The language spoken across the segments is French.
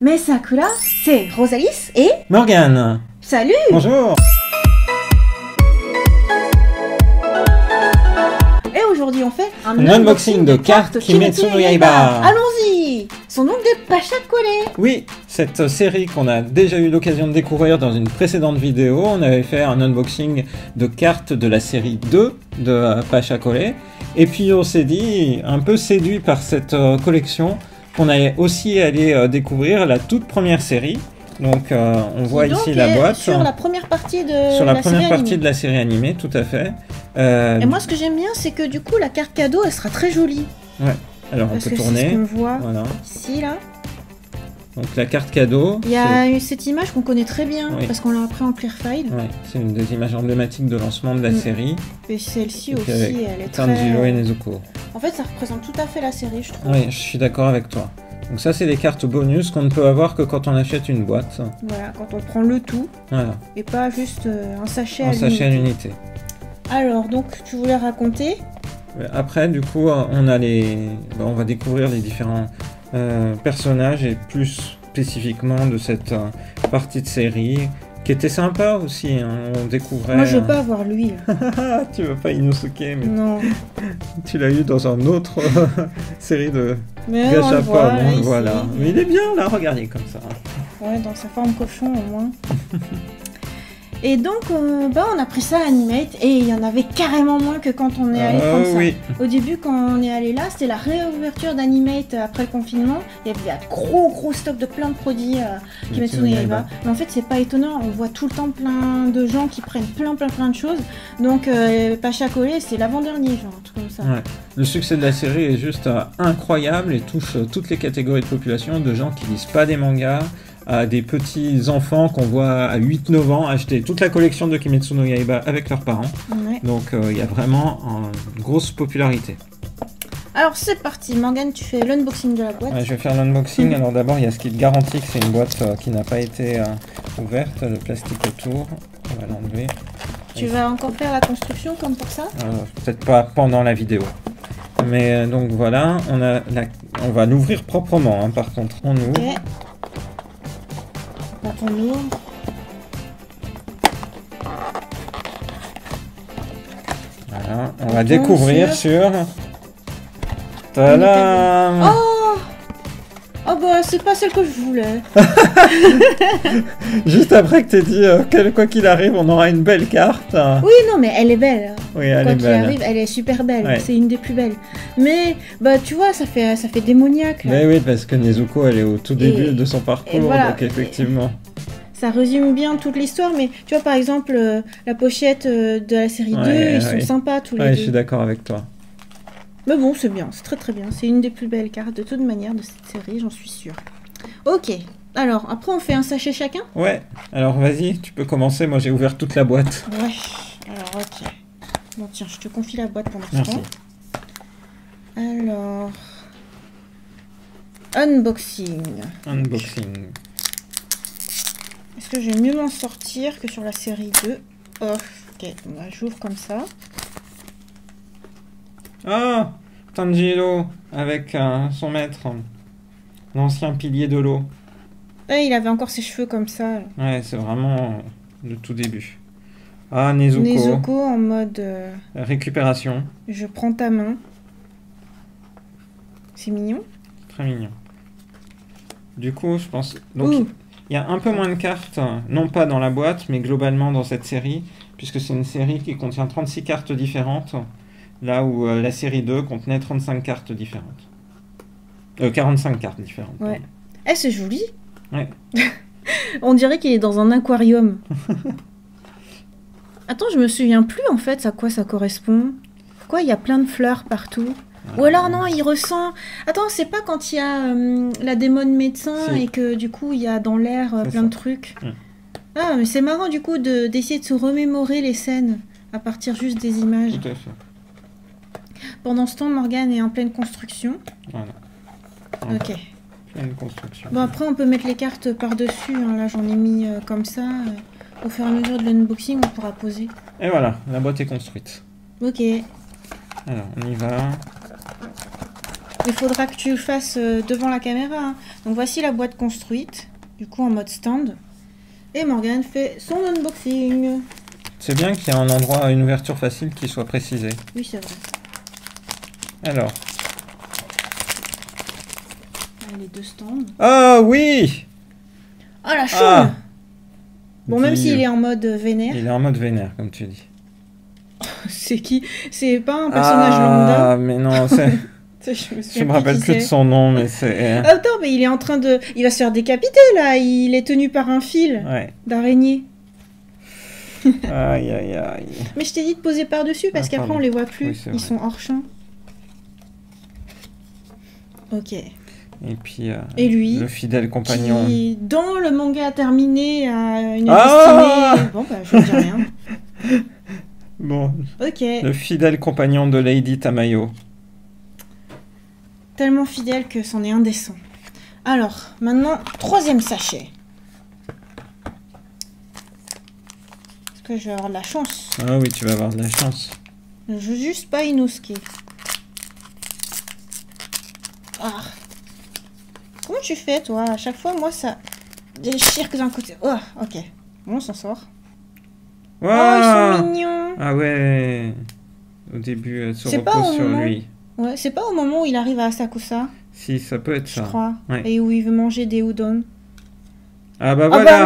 Mais Sakura, c'est Rosalis et... Morgane. Salut. Bonjour. Et aujourd'hui on fait un unboxing de cartes Kimetsu no Yaiba. Allons-y. Sont donc des pachas collés. Oui, cette série qu'on a déjà eu l'occasion de découvrir dans une précédente vidéo, on avait fait un unboxing de cartes de la série 2 de Pacha Collé. Et puis on s'est dit, un peu séduit par cette collection, qu'on allait aussi aller découvrir la toute première série. Donc on voit ici la boîte. Sur la première partie de sur la première partie animée. de la série animée, tout à fait. Et moi ce que j'aime bien c'est que du coup la carte cadeau elle sera très jolie. Ouais, alors Parce on peut que tourner. c'est ce qu'on voit Voilà. ici là. Donc la carte cadeau. Il y a eu cette image qu'on connaît très bien Oui. parce qu'on l'a appris en clear file. Ouais, c'est une des images emblématiques de lancement de la série. Et celle-ci Et puis aussi avec elle est Tanjiro et très... Nezuko. En fait ça représente tout à fait la série je trouve. Oui, je suis d'accord avec toi. Donc ça c'est les cartes bonus qu'on ne peut avoir que quand on achète une boîte. Voilà, quand on prend le tout Voilà, et pas juste un sachet un à sachet à l'unité. l'unité. Alors donc tu voulais raconter? Après du coup on a on va découvrir les différents personnages et plus spécifiquement de cette partie de série qui était sympa aussi, hein. On découvrait... Moi je veux pas avoir lui. Tu veux pas Inosuke, mais Non. tu l'as eu dans un autre série de Mais on le gachapon, voit, là, donc ici. voilà. Mais il est bien là, regardez comme ça. Ouais, dans sa forme cochon au moins. Et donc, on a pris ça à Animate et il y en avait carrément moins que quand on est allé prendre ça. Oui. Au début, quand on est allé là, c'était la réouverture d'Animate après le confinement. Il y avait un gros stock de plein de produits Kimetsu no Yaiba. Mais en fait, c'est pas étonnant. On voit tout le temps plein de gens qui prennent plein de choses. Donc, Pacha Collé, c'est l'avant-dernier, genre, un truc comme ça. Ouais. Le succès de la série est juste incroyable et touche toutes les catégories de population, de gens qui lisent pas des mangas, à des petits enfants qu'on voit à 8-9 ans acheter toute la collection de Kimetsu no Yaiba avec leurs parents. Ouais. Donc il y a vraiment une grosse popularité. Alors, c'est parti. Morgane, tu fais l'unboxing de la boîte. Ouais, je vais faire l'unboxing. Alors d'abord, il y a ce qui te garantit que c'est une boîte qui n'a pas été ouverte, le plastique autour. On va l'enlever. Tu vas encore faire la construction comme pour ça? Peut-être pas pendant la vidéo. Mais donc voilà, on va l'ouvrir proprement, hein, par contre. On ouvre. Ok. Quand on ouvre. Voilà, on va découvrir sur... Tadam! Oh! Oh bah c'est pas celle que je voulais. Juste après que t'aies dit quoi qu'il arrive, on aura une belle carte. Oui non mais elle est belle. Oui, elle Quoi est qu'il belle. arrive, elle est super belle. Ouais. C'est une des plus belles. Mais bah tu vois, ça fait démoniaque. Là. Mais oui, parce que Nezuko, elle est au tout début de son parcours, voilà. donc effectivement. Ça résume bien toute l'histoire, mais tu vois par exemple la pochette de la série 2, ils sont sympas tous les Ouais, deux. je suis d'accord avec toi. Mais bon, c'est bien, c'est très bien. C'est une des plus belles cartes de toute manière de cette série, j'en suis sûre. Ok, alors après on fait un sachet chacun? Ouais, alors vas-y, tu peux commencer, moi j'ai ouvert toute la boîte. Ouais, alors ok. Bon tiens, je te confie la boîte pendant ce Merci. temps. Alors... Unboxing. Unboxing. Est-ce que je vais mieux m'en sortir que sur la série 2? Oh, ok, bah, j'ouvre comme ça. Ah, Tanjiro, avec son maître, l'ancien pilier de l'eau. Et il avait encore ses cheveux comme ça. Ouais, c'est vraiment le tout début. Ah, Nezuko. Nezuko en mode... Récupération. je prends ta main. C'est mignon. Très mignon. Du coup, je pense... Donc, Ouh. il y a un peu moins de cartes, non pas dans la boîte, mais globalement dans cette série, puisque c'est une série qui contient 36 cartes différentes, là où la série 2 contenait 35 cartes différentes. 45 cartes différentes. Ouais. Eh, c'est joli. Ouais. On dirait qu'il est dans un aquarium. Attends, je me souviens plus en fait à quoi ça correspond. Pourquoi il y a plein de fleurs partout? Ou alors non, il ressent... Attends, c'est pas quand il y a la démon médecin Si. et que du coup il y a dans l'air C'est plein ça. de trucs. Mm. Ah, mais c'est marrant du coup d'essayer de se remémorer les scènes à partir juste des images. Tout à fait. Pendant ce temps, Morgane est en pleine construction. Voilà. Ok. Pleine construction. Bon, après, on peut mettre les cartes par-dessus. Hein. Là, j'en ai mis comme ça. Au fur et à mesure de l'unboxing, on pourra poser. Et voilà, la boîte est construite. Ok. Alors, on y va. Il faudra que tu le fasses devant la caméra. Hein. Donc voici la boîte construite, du coup en mode stand. Et Morgane fait son unboxing. C'est bien qu'il y ait un endroit, une ouverture facile qui soit précisée. Oui, c'est vrai. Alors. Les deux stands. Ah oui! Ah la choune! Bon, même Dis- s'il est en mode vénère. Il est en mode vénère, comme tu dis. C'est qui? C'est pas un personnage lambda? Ah, mais non, c'est... Je me rappelle plus de son nom, mais c'est... Attends, mais il est en train de... Il va se faire décapiter, là. Il est tenu par un fil d'araignée. Aïe, aïe, aïe. Mais je t'ai dit de poser par-dessus, parce qu'après, on les voit plus. Oui, ils sont hors champ. Ok. Et puis, et lui, le fidèle compagnon. Qui, dans le manga terminé, a une destinée... Bon, bah, je ne dis rien. Bon. Ok. Le fidèle compagnon de Lady Tamayo. Tellement fidèle que c'en est indécent. Alors, maintenant, troisième sachet. Est-ce que je vais avoir de la chance? Ah oui, tu vas avoir de la chance. Je veux juste pas Inosuke. Ah. Comment tu fais, toi? À chaque fois, moi, ça déchire que d'un côté. Oh, ok. Bon, on s'en sort. Wow. Oh, ils sont mignons. Ah ouais. Au début, elle se pas repose au sur moment... lui. Ouais, c'est pas au moment où il arrive à Asakusa. Si, ça peut être ça. Je crois. Ouais. Et où il veut manger des udon. Ah bah Ah voilà. bah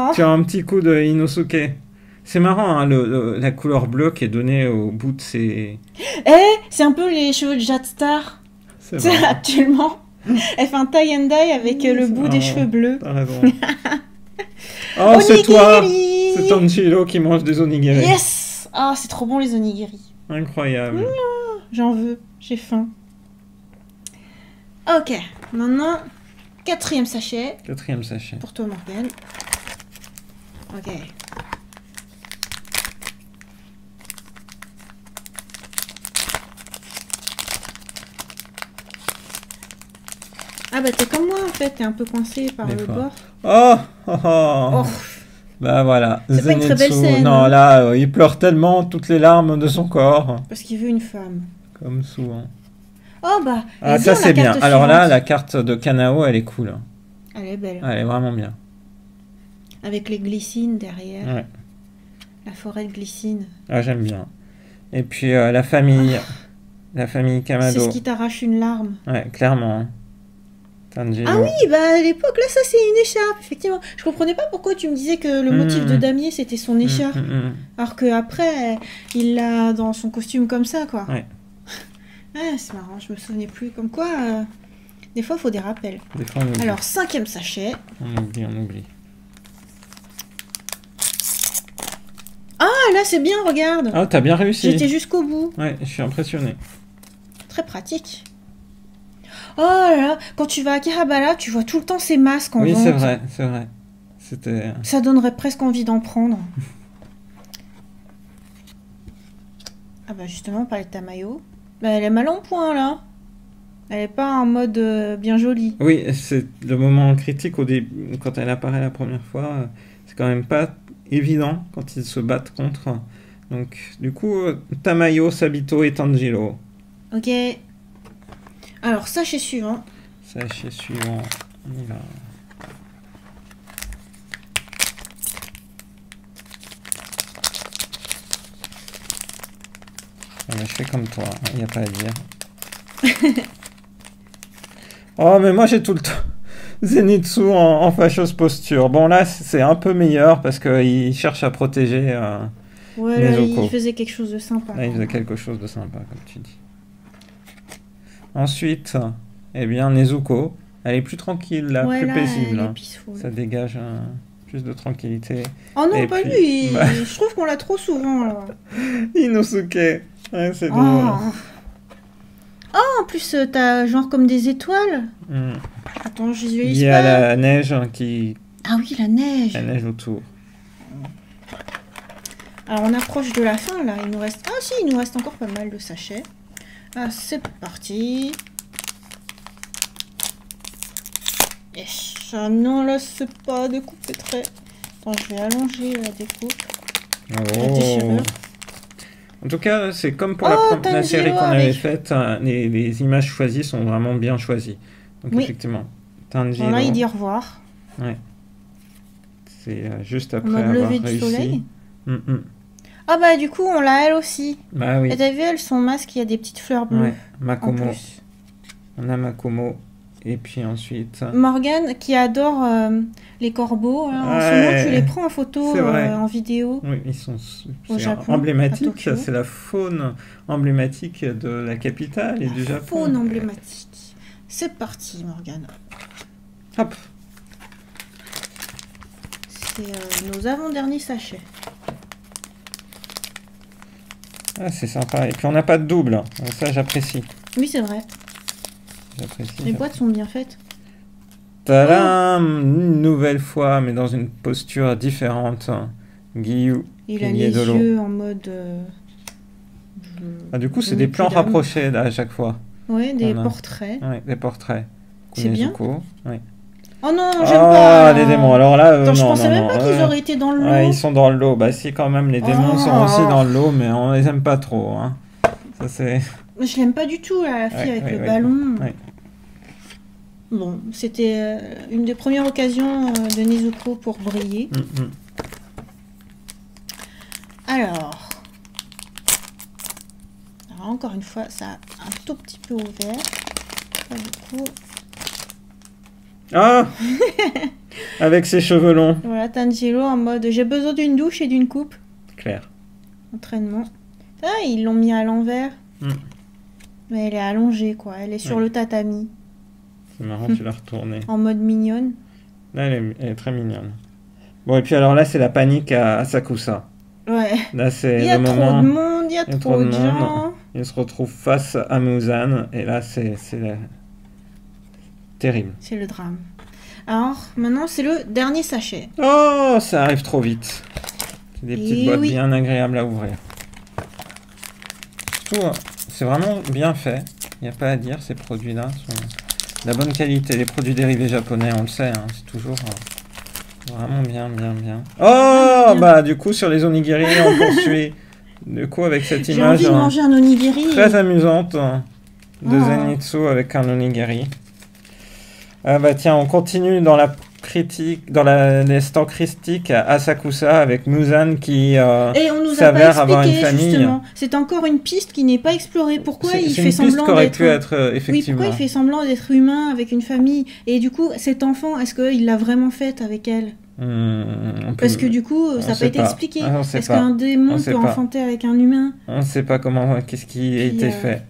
non. Tu as un petit coup de Inosuke. C'est marrant, hein, la couleur bleue qui est donnée au bout de ses... Eh, c'est un peu les cheveux de Jade Star. C'est C'est marrant. actuellement. Elle fait un tie and dye avec le bout des cheveux bleus. T'as raison. Oh, c'est toi. C'est Onigiri. Tanjiro qui mange des onigiri. Yes. Ah, c'est trop bon les onigiri. Incroyable. J'en veux, j'ai faim. Ok, maintenant, quatrième sachet. Quatrième sachet. Pour toi, Morgane. Ok. Ah bah t'es comme moi en fait, t'es un peu coincé par Des le fois. bord. Oh, oh, oh. Oh, Bah voilà. C'est pas une très belle scène, Non, hein. là, il pleure tellement toutes les larmes de son corps. parce qu'il veut une femme. Comme souvent. Oh bah. Ah, elle est ça la c'est bien. carte Alors là, suivante. la carte de Kanao, elle est cool. Elle est belle. Elle est vraiment bien. Avec les glycines derrière. Ouais. La forêt de glycines. Ah, j'aime bien. Et puis la famille. La famille C'est Kamado. ce qui t'arrache une larme. Ouais, clairement. Tanjiro. Ah oui, bah à l'époque, là, ça c'est une écharpe, effectivement. Je comprenais pas pourquoi tu me disais que le motif de damier c'était son écharpe. Alors qu'après, il l'a dans son costume comme ça, quoi. Ouais. Ah, c'est marrant, je me souvenais plus. Comme quoi, des fois, il faut des rappels. Des fois, on oublie. Alors, cinquième sachet. On oublie. Ah, là, c'est bien, regarde. Ah, t'as bien réussi. J'étais jusqu'au bout. Ouais, je suis impressionné. Très pratique. Oh là là, quand tu vas à Akihabara, tu vois tout le temps ces masques en Oui, vente. c'est vrai, c'est vrai. C'était... Ça donnerait presque envie d'en prendre. Ah bah justement, on parlait de Tamayo. Bah elle est mal en point là. Elle est pas en mode bien jolie. Oui, c'est le moment critique au début, quand elle apparaît la première fois. C'est quand même pas évident quand ils se battent contre. Donc, du coup, Tamayo, Sabito et Tanjiro. Ok. Alors, sachet suivant. Sachet suivant. On y va. Ah, mais je fais comme toi, il n'y a pas à dire. Oh, mais moi j'ai tout le temps Zenitsu en fâcheuse posture. Bon, là c'est un peu meilleur parce qu'il cherche à protéger Ouais, là, Nezuko. il faisait quelque chose de sympa. Là, il faisait quelque chose de sympa, comme tu dis. Ensuite, eh bien, Nezuko, elle est plus tranquille, là, Ouais, plus là, paisible. elle est Hein. peaceful. Ça dégage plus de tranquillité. Oh non, Et pas puis, lui. bah- Je trouve qu'on l'a trop souvent là. Inosuke, ouais, c'est drôle. Oh. Oh, en plus, t'as genre comme des étoiles. Hmm. Attends, je Il visualise y a pas. la neige qui... Ah oui, la neige. La neige autour. Alors, on approche de la fin, là. Il nous reste... Ah si, il nous reste encore pas mal de sachets. Ah, c'est parti. Yes. Ah non, là, c'est pas découpé très... Attends, je vais allonger la découpe. La Oh. déchirure. En tout cas, c'est comme pour Oh, la série qu'on Tanjiro avait avec- faite, les images choisies sont vraiment bien choisies. Donc Oui. effectivement, Bon, Tanjiro, là, il dit au revoir. c'est juste En après mode avoir lever du réussi. soleil. Mm. Ah bah du coup, on l'a elle aussi. Bah oui, Et t'as vu, elle, son masque, il y a des petites fleurs bleues ouais. en Makomo, plus. on a Makomo, et puis ensuite... Morgane, qui adore les corbeaux, hein, en ce Ouais, moment, tu les prends en photo, c'est vrai. en vidéo. Oui, ils sont Au c'est Japon, à emblématique, Tokyo. c'est la faune emblématique de la capitale et du Japon. Faune emblématique. C'est parti, Morgane. Hop, C'est nos avant-derniers sachets. ah, c'est sympa. Et puis on n'a pas de double, donc ça j'apprécie. Oui, c'est vrai. J'apprécie. Les boîtes sont bien faites. Tadam, une nouvelle fois, mais dans une posture différente. Gyu. Il a Pilier les de l'eau. yeux en mode... Ah, du coup, c'est je des n'ai plans plus d'âme. rapprochés là à chaque fois. Ouais, des Voilà. portraits. Ouais, des portraits. C'est bien. Kunezuko, ouais. Oh non, Ah, j'aime pas. les démons. Alors là, Attends, je non, pensais non, même non, pas qu'ils auraient été dans le lot. Ouais, ils sont dans l'eau. Bah si, quand même, les démons sont Oh. aussi dans l'eau, mais on les aime pas trop. Hein. Ça c'est. Je l'aime pas du tout, là, la fille Ouais, avec ouais, le ouais. ballon. Ouais. Bon, c'était une des premières occasions de Nezuko pour briller. Mm. Alors, encore une fois, ça a un tout petit peu ouvert. Là, du coup, Ah avec ses cheveux longs. voilà, Tanjiro en mode j'ai besoin d'une douche et d'une coupe. Claire. Entraînement. Ah, ils l'ont mis à l'envers. Mm. Mais elle est allongée, quoi. Elle est sur Ouais. le tatami. C'est marrant, tu l'as retourné. En mode mignonne. Là, elle est très mignonne. Bon, et puis alors là, c'est la panique à Asakusa. Ouais. Là, c'est Il y a le trop moment. de monde, il y a il y a trop trop de de monde. gens. Il se retrouve face à Muzan. Et là, c'est terrible. C'est le drame. Alors, maintenant, c'est le dernier sachet. Oh, ça arrive trop vite. C'est des petites Et boîtes oui. bien agréables à ouvrir. Surtout, c'est vraiment bien fait. Il n'y a pas à dire, ces produits-là sont de la bonne qualité. Les produits dérivés japonais, on le sait, hein, c'est toujours vraiment bien. Oh, bah du coup, sur les onigiri, on poursuit. Du coup, avec cette J'ai image envie de manger un onigiri. très amusante de Oh. Zenitsu avec un onigiri. Ah bah tiens, on continue dans la critique, dans l'instant christique à Asakusa avec Muzan qui Et on nous a s'avère pas avoir une expliqué, famille. justement. C'est encore une piste qui n'est pas explorée. Pourquoi il C'est fait une piste semblant qui aurait d'être... pu être Oui, effectivement. pourquoi il fait semblant d'être humain avec une famille? Et du coup, cet enfant, est-ce qu'il l'a vraiment faite avec elle? On peut- Parce que du coup, on ça n'a sait pas été pas. expliqué. Ah, on sait Est-ce pas. qu'un On démon sait peut pas. enfanter avec un humain? On ne sait pas qu'est-ce qui a Puis, été fait.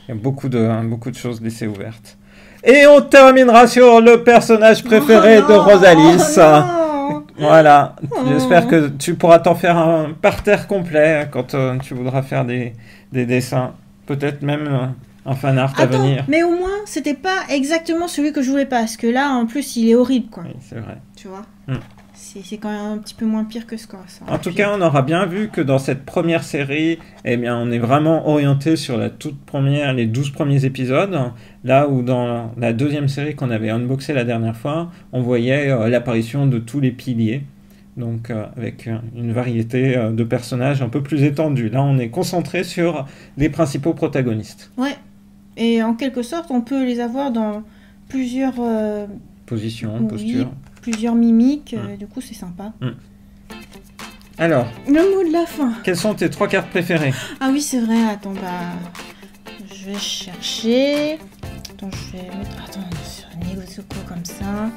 Il y a beaucoup de choses laissées ouvertes. Et on terminera sur le personnage préféré Oh de non, Rosalis. oh non. Voilà, Oh. j'espère que tu pourras t'en faire un parterre complet quand tu voudras faire des dessins. Peut-être même un fan art à Attends, venir. mais au moins, c'était pas exactement celui que je voulais pas. Parce que là, en plus, il est horrible, quoi. Oui, c'est vrai. Tu vois Mm. C'est quand même un petit peu moins pire que ce qu'on ça. En tout cas, on aura bien vu que dans cette première série, eh bien, on est vraiment orienté sur la toute première, les 12 premiers épisodes. Là où dans la deuxième série qu'on avait unboxé la dernière fois, on voyait l'apparition de tous les piliers. Donc avec une variété de personnages un peu plus étendue. Là, on est concentré sur les principaux protagonistes. Ouais. Et en quelque sorte, on peut les avoir dans plusieurs, Position, oui, posture. plusieurs mimiques. Mm. Du coup, c'est sympa. Alors, Le mot de la fin. quelles sont tes 3 cartes préférées? Ah oui, c'est vrai. Attends, bah... Je vais chercher... Attends, je vais mettre... Attends, sur Nezuko comme ça.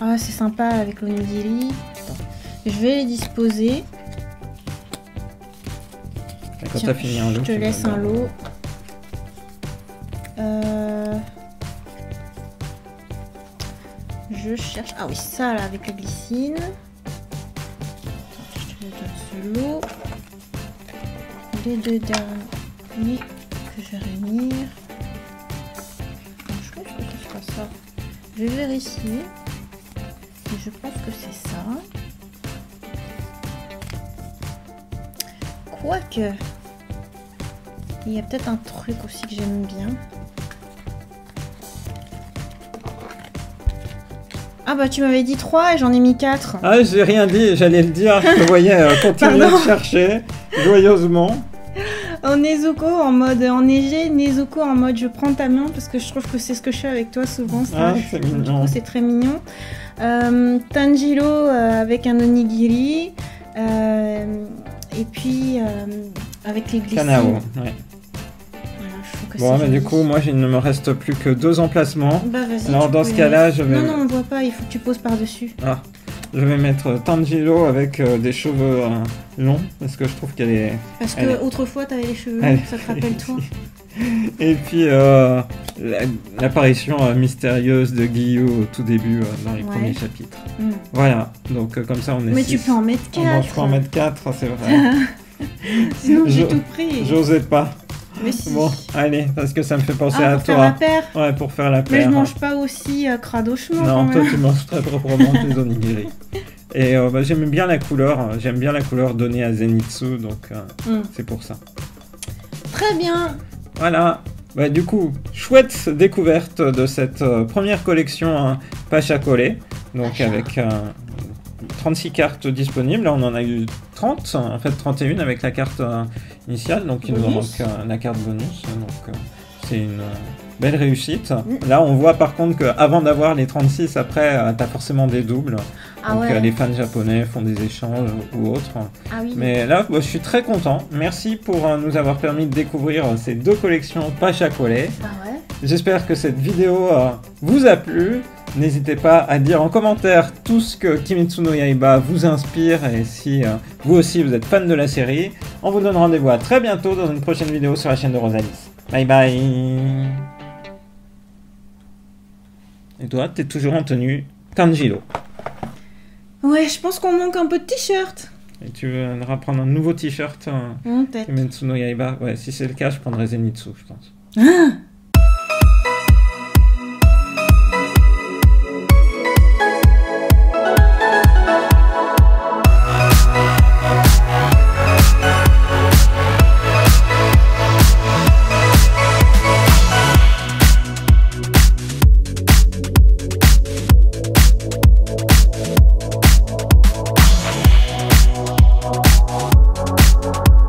Ah, c'est sympa avec l'onigiri. Attends. Je vais les disposer. Quand Tiens, t'as fini un lot, je te tu me laisse le un donnes. lot. Je cherche... Ah oui, ça là, avec la glycine. Je te donne ce lot. Les deux derniers que je vais réunir. Je pense que ce sera ça. Je vais vérifier. Mais je pense que c'est ça. Quoique... Il y a peut-être un truc aussi que j'aime bien. Ah bah tu m'avais dit 3 et j'en ai mis 4. Ah, j'ai rien dit, j'allais le dire, je te voyais continuer Pardon. de chercher joyeusement. En Nezuko en mode enneigé, Nezuko en mode je prends ta main parce que je trouve que c'est ce que je fais avec toi souvent. Ah, Slash. c'est Du mignon. coup c'est très mignon. Tanjiro avec un onigiri. Et puis avec les glycines. Kanao, ouais. Voilà, je trouve que Bon, c'est mais du joli. coup, moi, il ne me reste plus que 2 emplacements. Bah vas-y. Alors, tu dans peux ce les cas-là, mettre. je vais... Non, non, on voit pas, il faut que tu poses par-dessus. Ah, je vais mettre Tanjiro avec des cheveux longs, parce que je trouve qu'elle est... Parce que Allez. autrefois t'avais les cheveux Allez. longs, ça te rappelle toi. Et puis, l'apparition mystérieuse de Guillou au tout début, dans les Ouais. premiers chapitres. Mm. Voilà, donc comme ça, on est Mais 6. tu peux en mettre 4. Ah bon, je peux en mettre 4, c'est vrai. Sinon j'ai Je- tout pris. J'osais pas. Mais si. Bon, allez, parce que ça me fait penser Ah, à pour faire la toi. paire. Ouais, pour faire la Mais paire. je mange pas aussi cradochement Non, quand toi même. tu manges très proprement tes onigiri. Et bah, j'aime bien la couleur donnée à Zenitsu, donc Mm. c'est pour ça. Très bien. Voilà. Bah, du coup, chouette découverte de cette première collection Pacha Collé, donc Pacha. avec 36 cartes disponibles. Là, on en a eu 30, en fait 31 avec la carte initiale, donc il nous en Bonus. manque la carte bonus. Donc c'est une belle réussite. Mm. Là, on voit par contre qu'avant d'avoir les 36, après, t'as forcément des doubles. Ah Donc ouais. les fans japonais font des échanges ou autres. Ah oui. Mais là, je suis très content. Merci pour nous avoir permis de découvrir ces 2 collections Pacha Collé. Bah ouais. J'espère que cette vidéo vous a plu. N'hésitez pas à dire en commentaire tout ce que Kimetsu no Yaiba vous inspire et si vous aussi vous êtes fan de la série. On vous donne rendez-vous à très bientôt dans une prochaine vidéo sur la chaîne de Rosalis. Bye bye. Et toi, t'es toujours en tenue Tanjiro. Ouais, je pense qu'on manque un peu de t-shirt. Et tu veux reprendre un nouveau t-shirt Peut-être. Kimetsu no Yaiba? Ouais, si c'est le cas, je prendrai Zenitsu, je pense. Ah